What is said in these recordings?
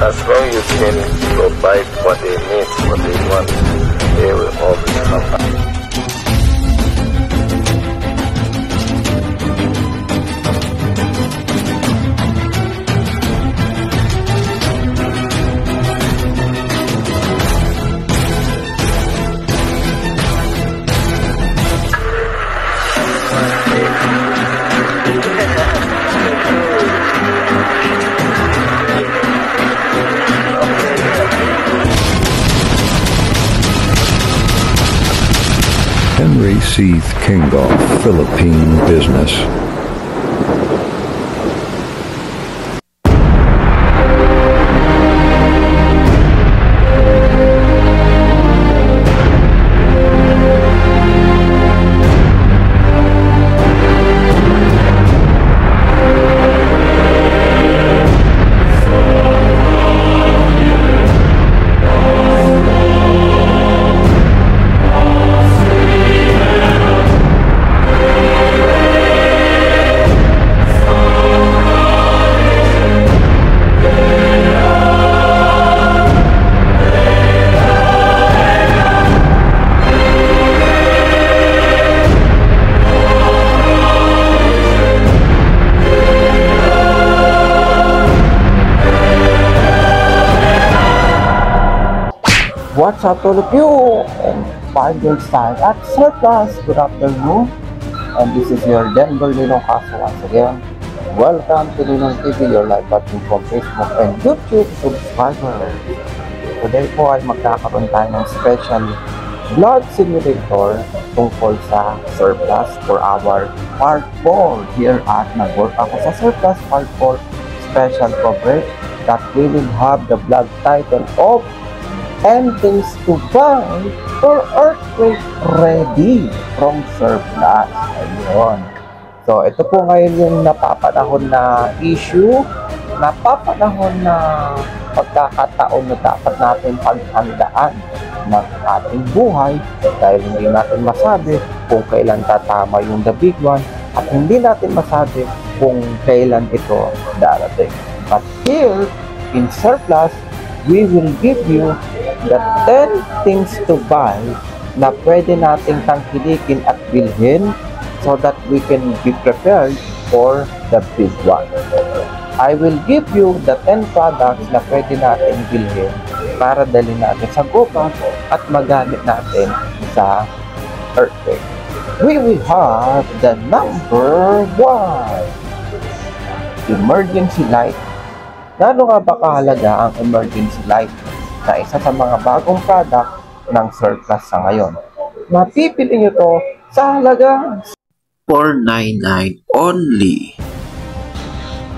as long as you can provide what they need, what they want, they will always come back. Henry C. Kingoff, Philippine Business. What's up all of you? And Finder Style at Surplus. Good afternoon. And this is your Denver Ninong Kaso once again. Welcome to Ninong TV, your live batching from Facebook and YouTube subscribers. Today po ay magkakaroon tayo ng special vlog simulator tungkol sa Surplus for our Part 4 here at nag-work ako sa Surplus Part 4 special coverage that we will have the vlog title of and things to buy for earthquake ready from Surplus. Ayun. So, ito po ngayon yung napapanahon na issue, napapanahon na pagkakataon na dapat natin paghandaan ng ating buhay dahil hindi natin masabi kung kailan tatama yung the big one at hindi natin masabi kung kailan ito darating. But here in Surplus, we will give you the 10 things to buy na pwede nating tangkilikin at bilhin so that we can be prepared for the big one. I will give you the 10 products na pwede natin bilhin para dalhin natin sa gubat at magamit natin sa earthquake. We will have the number 1, emergency light. Gaano nga ba kahalaga ang emergency light na isa sa mga bagong product ng Surplus sa ngayon? Mapipili nyo to sa halagang $499 only.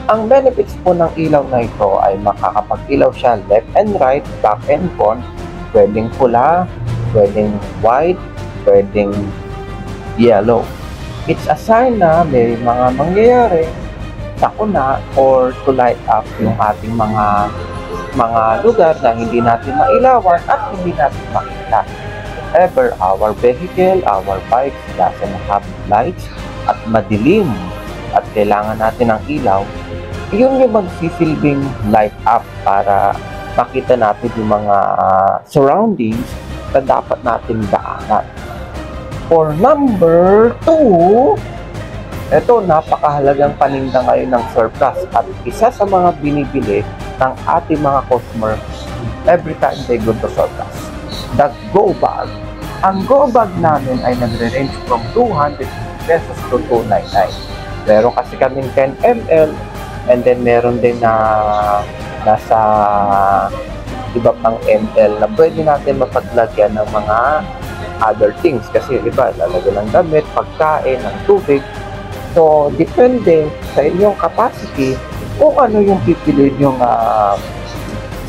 Ang benefits po ng ilaw na ito ay makakapag-ilaw siya left and right, back and front, pwedeng pula, pwedeng white, pwedeng yellow. It's a sign na may mga mangyayari sakuna or to light up yung ating mga lugar na hindi natin mailawan at hindi natin makita. However, our vehicle, our bikes doesn't have lights at madilim at kailangan natin ng ilaw, yun yung magsisilbing light up para makita natin yung mga surroundings na dapat natin daanan. For number 2, ito, napakahalagang paninda ngayon ng Surplus at isa sa mga binibili ng ating mga customer every time they go to Surplus. The Go Bag. Ang Go Bag namin ay nagre-range from 200 pesos to 299. Meron kasi kaming 10 ml and then meron din na nasa iba pang ml na pwede natin mapaglagyan ng mga other things. Kasi iba, lalagyan ng damit, pagkain, ng tubig. So, depende sa inyong capacity kung ano yung pipiliin yung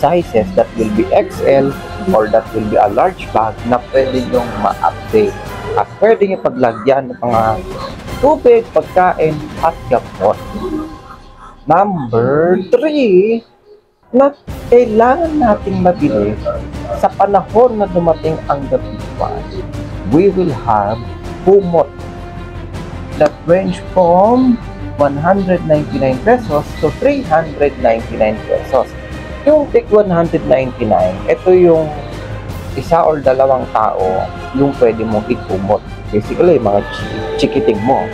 sizes that will be XL or that will be a large bag na pwede yung ma-update. At pwede yung paglagyan ng mga tubig, pagkain, at gamot. Number 3, na kailangan nating mabili sa panahon na dumating ang the big one. We will have humot that range from 199 pesos to 399 pesos. Yung tig 199, ito yung isa or dalawang tao yung pwede mong ikumot. Basically, mga chikiting mo.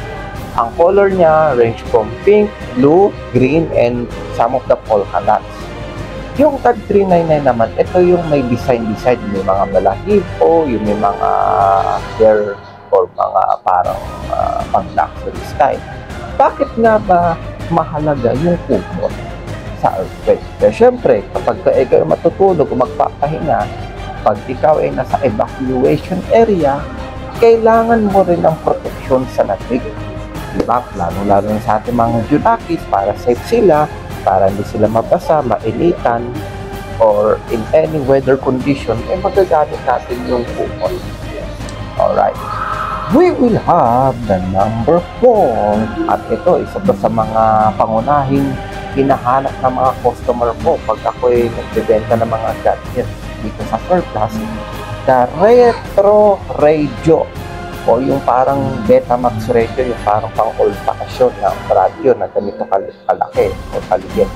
Ang color niya range from pink, blue, green, and some of the polka dots. Yung tag 399 naman, ito yung may design. May mga balahibo, yung may mga hair or mga parang pang-luxury style. Bakit nga ba mahalaga yung kumot sa earthquake? Kaya syempre, kapag ikaw ay matutulog o magpapahinga, pag ikaw ay nasa evacuation area, kailangan mo rin ng protection sa lamig. Diba? Lalo na sa ating mga junakis, para safe sila, para hindi sila mabasa, mainitan, or in any weather condition, magagamit natin yung kumot. Alright. We will have the number 4. At ito, isa to sa mga pangunahing hinahanap ng mga customer ko pag ako'y nagbebenta ng mga gadgets dito sa Surplus. The Retro Radio, o yung parang Betamax radio, yung parang pang-old fashion na radio na ganito kalaki o kaligid.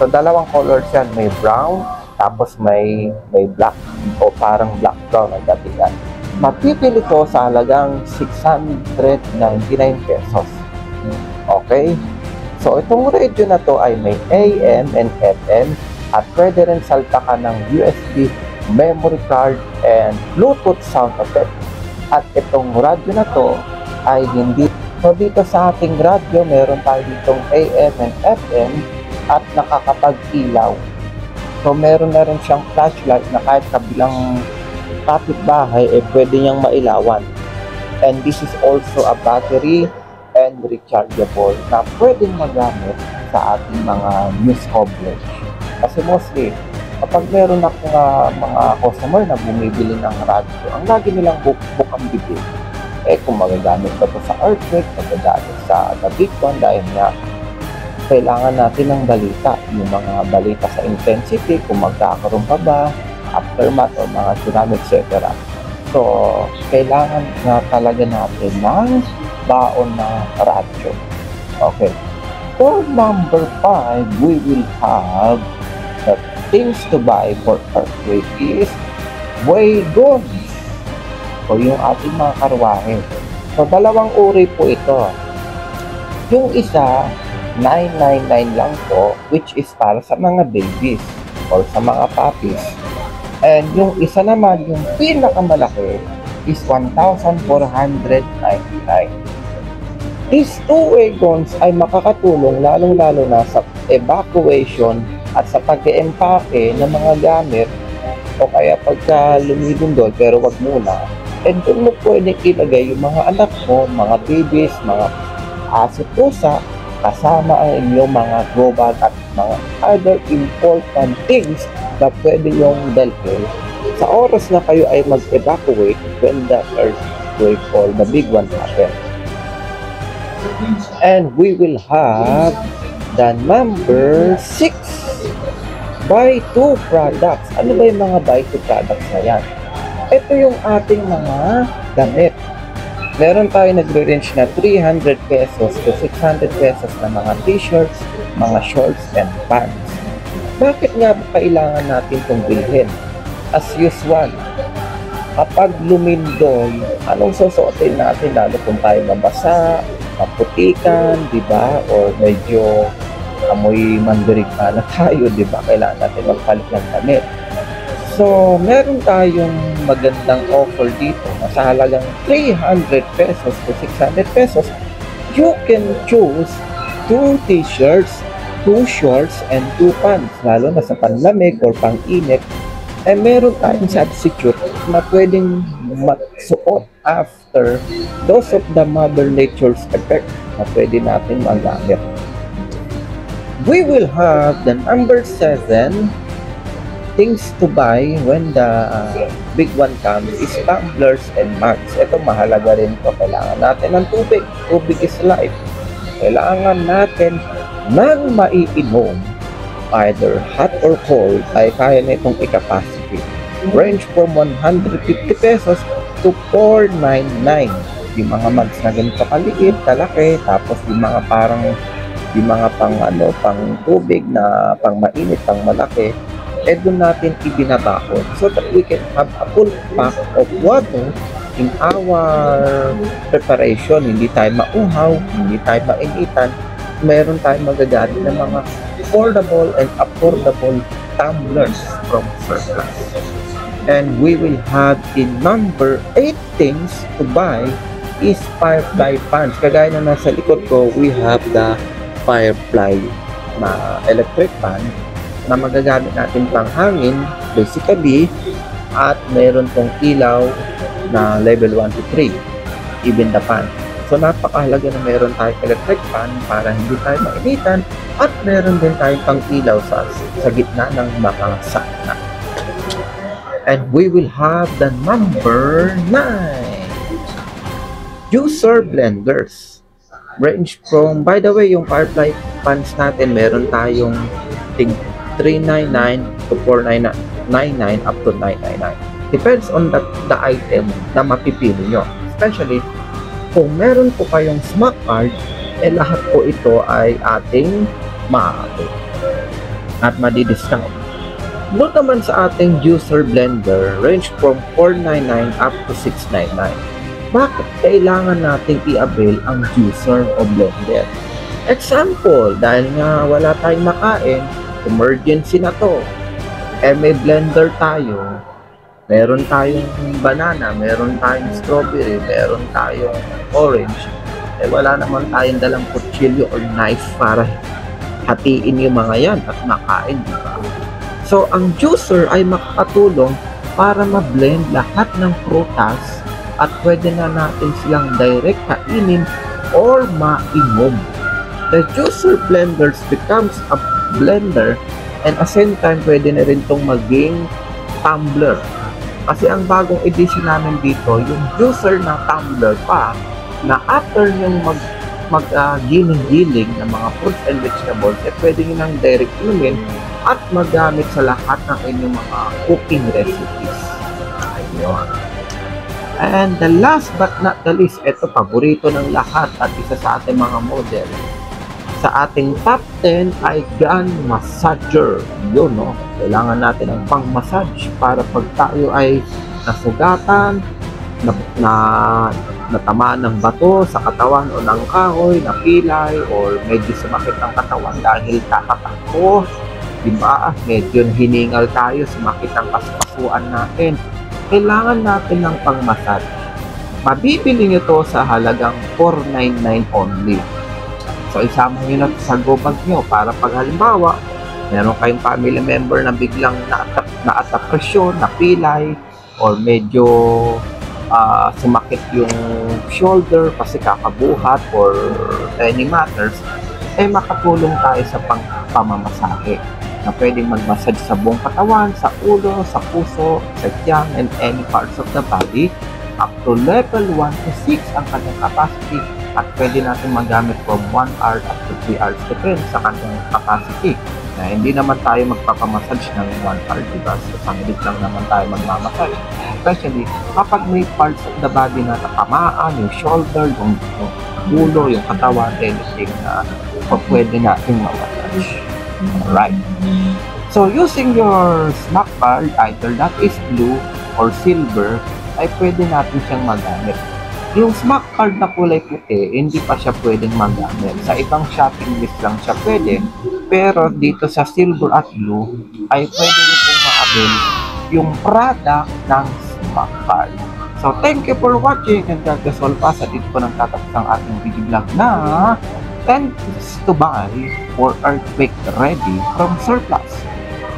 So, dalawang colors yan. May brown, tapos may black o parang black-brown ang datingan. Mapipili ko sa halagang 699 pesos. Okay? So, itong radio na to ay may AM and FM at pwede rin salta ka ng USB, memory card, and Bluetooth sound effect. At itong radyo na to ay hindi. So, dito sa ating radyo, meron tayo ditong AM and FM at nakakapag-ilaw. So, meron na rin siyang flashlight na kahit kabilang kapitbahay, pwede niyang mailawan. And this is also a battery and rechargeable na pwedeng magamit sa ating mga news coverage. Kasi mostly, kapag meron akong mga customer na bumibili ng radyo, ang lagi nilang bukang bibig. Kung magagamit ba ito sa earthquake, magagamit sa the big one, dahil nga kailangan natin ng balita. Yung mga balita sa intensity, kung magkakaroon pa ba, aftermath, o mga tsunami, etc. So, kailangan nga talaga natin ng baon na radyo. Okay. For number 5, we will have the things to buy for earthquake is wagons o yung ating mga karwahe. So, dalawang uri po ito. Yung isa, 999 lang po, which is para sa mga babies or sa mga puppies. And yung isa naman, yung pinakamalaki, is 1,499. These two wagons ay makakatulong lalong-lalo na sa evacuation at sa pag-empake ng mga gamit, o kaya pagka lumilindol, pero wag muna. And doon mo pwedeng ilagay yung mga anak mo, mga babies, mga aso, pusa, kasama ang inyong mga global at mga other important things na pwede yung dalhin sa oras na kayo ay mag-evacuate when the earthquake or the big one happen. And we will have the number 6. Buy 2 products. Ano ba yung mga buy 2 products na yan? Ito yung ating mga damit. Meron tayo nagre-range na 300 pesos to 600 pesos na mga t-shirts, mga shorts, and pants. Bakit nga ba kailangan natin itong bilhin? As usual, kapag lumindol, anong susuotin natin? Lalo kung tayo mabasa, maputikan, diba? Or medyo amoy mandirig na tayo, diba? Kailangan natin magpalit ng damit. So, meron tayong magandang offer dito na sa halagang 300 pesos to 600 pesos, you can choose 2 t-shirts, 2 shorts, and 2 pants. Lalo na sa panlamig or pang-init, meron tayong substitute na pwedeng magsuot after those of the Mother Nature's effect na pwede natin magamit. We will have the number 7 things to buy when the big one comes is tumblers and mugs. Ito mahalaga rin to. Kailangan natin ng tubig. Tubig is life. Kailangan natin ng maiinom, either hot or cold, ay kaya na itong i-capacity. Range from 150 pesos to 499. Yung mga mugs na ganito kaliit, kalaki, tapos yung mga parang yung mga pang tubig na pang mainit, pang malaki, doon natin ibinabaon so that we can have a full pack of water in our preparation. Hindi tayo mauhaw, hindi tayo mainitan. Meron tayong magagamit ng mga affordable and affordable tumblers from surplus. And we will have in number 8 things to buy is firefly fans. Kagaya na nasa likod ko, we have the firefly na electric fan na magagamit natin pang hangin basically, at meron tong ilaw na level 1 to 3, even the fan. So napakahalaga na meron tayong electric fan para hindi tayo mainitan, at meron din tayong pang ilaw sa gitna ng mga sakna. And we will have the number 9 juicer blenders. Range from, by the way, yung firefly fans natin, meron tayong 399 to 499 up to 999. Depends on the item na mapipili nyo. Especially, kung meron po kayong smart card, lahat po ito ay ating maaari at madi-discount. Note naman sa ating juicer blender, range from 499 up to 699. Bakit kailangan nating i-avail ang juicer o blender? Example, dahil nga wala tayong makain, emergency na to. May blender tayo, meron tayong banana, meron tayong strawberry, meron tayong orange. Wala naman tayong dalang kutsilyo or knife para hatiin yung mga yan at makain, di ba? So, ang juicer ay makakatulong para ma-blend lahat ng prutas at pwede na natin silang direct kainin or mainom. The juicer blenders becomes a blender, and at the same time pwede na rin itong maging tumbler. Kasi ang bagong edition namin dito, yung juicer na tumbler pa, na after yung giling-giling ng mga fruits and vegetables, pwede nyo nang direct inumin at magamit sa lahat ng inyong mga cooking recipes. Ayun. And the last but not the least, ito paborito ng lahat at isa sa ating mga model. Sa ating top 10 ay gun massager. Yun, no? Kailangan natin ng pang-massage para pag tayo ay nasugatan, natamaan ng bato sa katawan o ng kahoy, napilay, or medyo sumakit ang katawan dahil kakatakbo. Diba? Medyo hiningal tayo, sumakit ang kaspasuan natin. Kailangan natin ng pang-massage. Mabibili nyo to sa halagang $499 only. So, isama nyo na sa go bag nyo para pag halimbawa, meron kayong family member na biglang na-attack presyon, napilay, or medyo sumakit yung shoulder kasi kakabuhat or any matters, makatulong tayo sa pamamasahe na pwedeng mag-massage sa buong katawan, sa ulo, sa puso, sa tiyan, and any parts of the body. Up to level 1 to 6 ang kanyang capacity, at pwede natin magamit from 1 hour up to 3 hours depende sa kanyang capacity. Na hindi naman tayo magpapamassage ng 1 hour, diba? So, sanglit lang naman tayo magmamassage. Especially, kapag may parts of the body na natamaan, yung shoulder, yung ulo, yung katawan, anything na pwede natin mamassage. Alright. So, using your snack card, either that is blue or silver, ay pwede natin siyang magamit. Yung smack card na kulay puti, hindi pa siya pwedeng magamit. Sa ibang shopping list lang siya pwede, pero dito sa silver at blue, ay pwede nyo pong ma-avail yung product ng smack card. So, thank you for watching, and God bless all pa. Sa dito po nang tatapos ang ating video vlog na 10 things to buy for earthquake ready from surplus.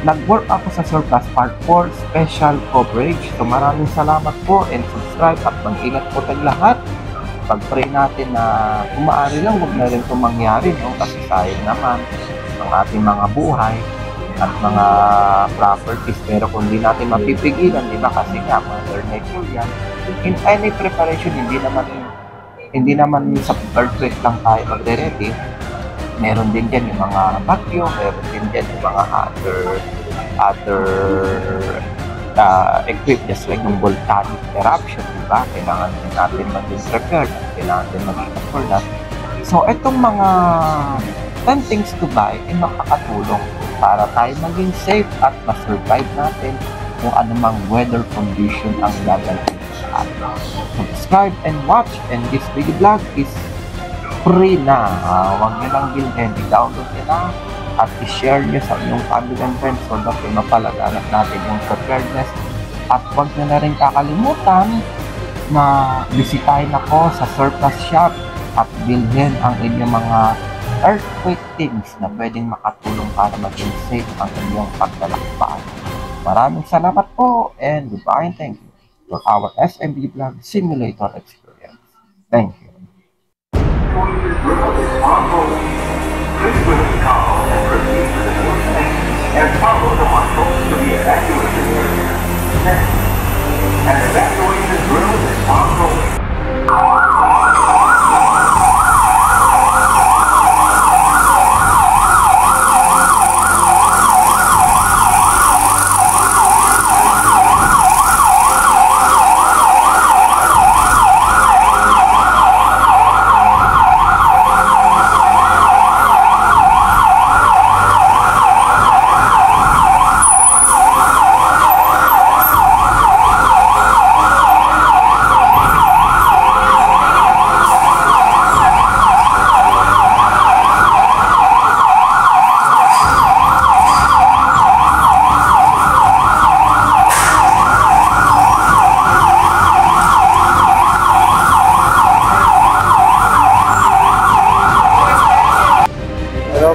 Nag-work ako sa surplus part for special coverage. So maraming salamat po, and subscribe at mag-ingat po tayong lahat. Pag-pray natin na kung maaari lang, huwag na rin itong mangyari, no? Kasi sayang naman ang ating mga buhay at mga properties. Pero kung hindi natin mapipigilan, di ba? Kasi nga, mother nature yan. In any preparation, hindi naman sa earthquake lang tayo magre-ready. Meron din dyan yung mga bagyo, meron din dyan yung mga other equip, just like yung volcanic eruption, diba? Kailangan din natin maging prepared, kailangan din maging for that. So, itong mga 10 things to buy ay makakatulong para tayo maging safe at ma-survive natin kung anumang weather condition ang laganap sa atin. Subscribe and watch, and this video vlog is free na. Huwag nyo lang bilhin, i-download nyo na at i-share nyo sa inyong family and friends so that mapalaganap natin yung preparedness. At huwag nyo na rin kakalimutan na bisitahin ako sa surplus shop at bilhin ang inyong mga earthquake things na pwedeng makatulong para maging safe ang inyong paglalakbay. Maraming salamat po, and goodbye and thank you for our SMB Vlog Simulator experience. Thank you. And follow the muscle to the evacuation area. An evacuation drill is ongoing.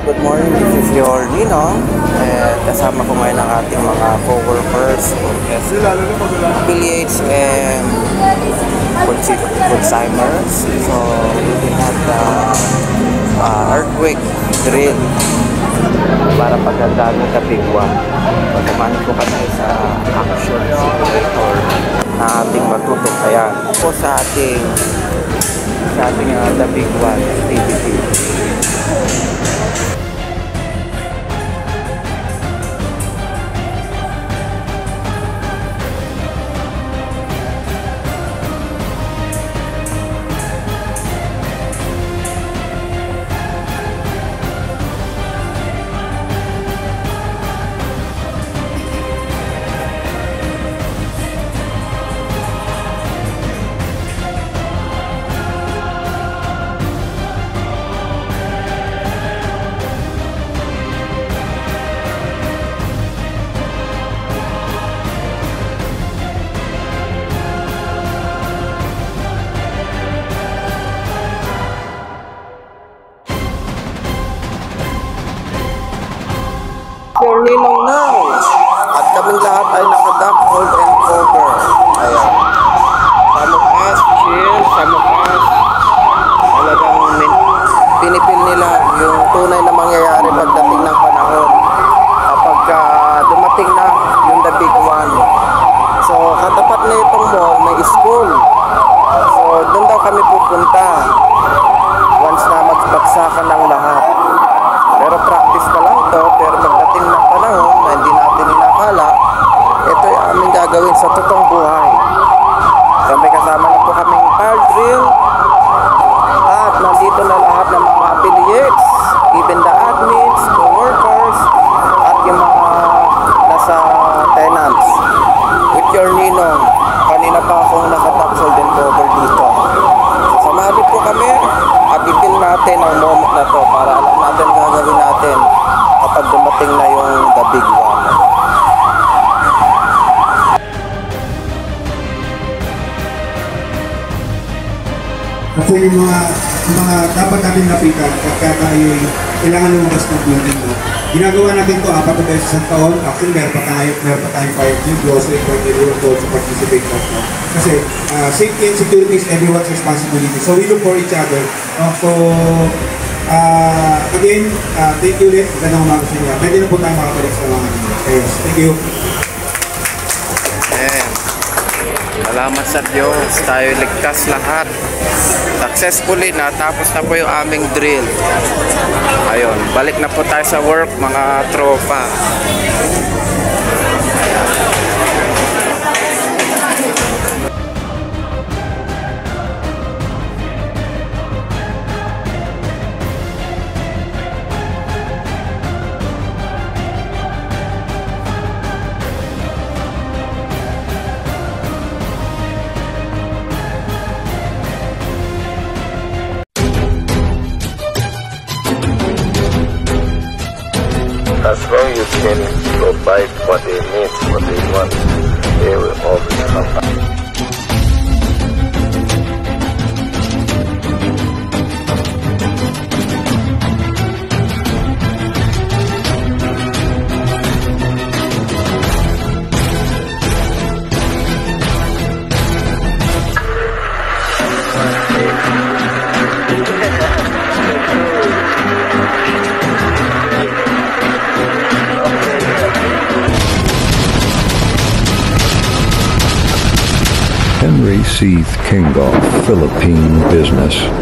Good morning, this is your Ninong, and kasama ko ngayon ang ating mga co-workers, affiliates, and consigners. So, we have the earthquake drill para pagandaan ng kabigwa. Pagkamano po kami sa action simulator na ating matutunghayan po sa ating the big one activity. Your Ninong now. At kaming lahat ay nakaduck, hold and cover. Ayan. Samukas, chill, samukas. Talagang pinipil nila yung tunay na mangyayari pagdating ng panahon. Kapag dumating na yung the big one. So, katapat na itong mall, may school. So, doon daw kami pupunta. Once na magbagsakan ng lahat. Pero practice pa lang to, pero pagdating ng panahon na hindi natin inakala, ito ay aming gagawin sa totoong buhay. So may kasama na po kaming fire drill at nandito na lahat ng mga affiliates, even the admins, co-workers, at yung mga nasa tenants. With your Ninong, kanina pa akong nakatapsol din cover dito. Samahan po kami at ipin natin ang moment na to para alam natin gagawin natin kapag dumating na yung the big one. Kasi yung mga dapat natin lapitan pagka tayo kailangan lumabas ng building, no? Ginagawa natin ito 4 beses sa taon. Actually, meron pa tayong fire drill. We also encourage everyone to also participate in that. Kasi safety and security is everyone's responsibility. So we look for each other. Again, thank you ulit. Magandang umaga sa inyo. Pwede na po tayo makabalik sa mga ayos. Thank you. Salamat sa Diyos, tayo ligtas lahat. Successfully natapos na po yung aming drill. Ayun, balik na po tayo sa work mga tropa. As long as you can provide what they need, what they want, they will always come back. Henry C. Kingoff, Philippine Business.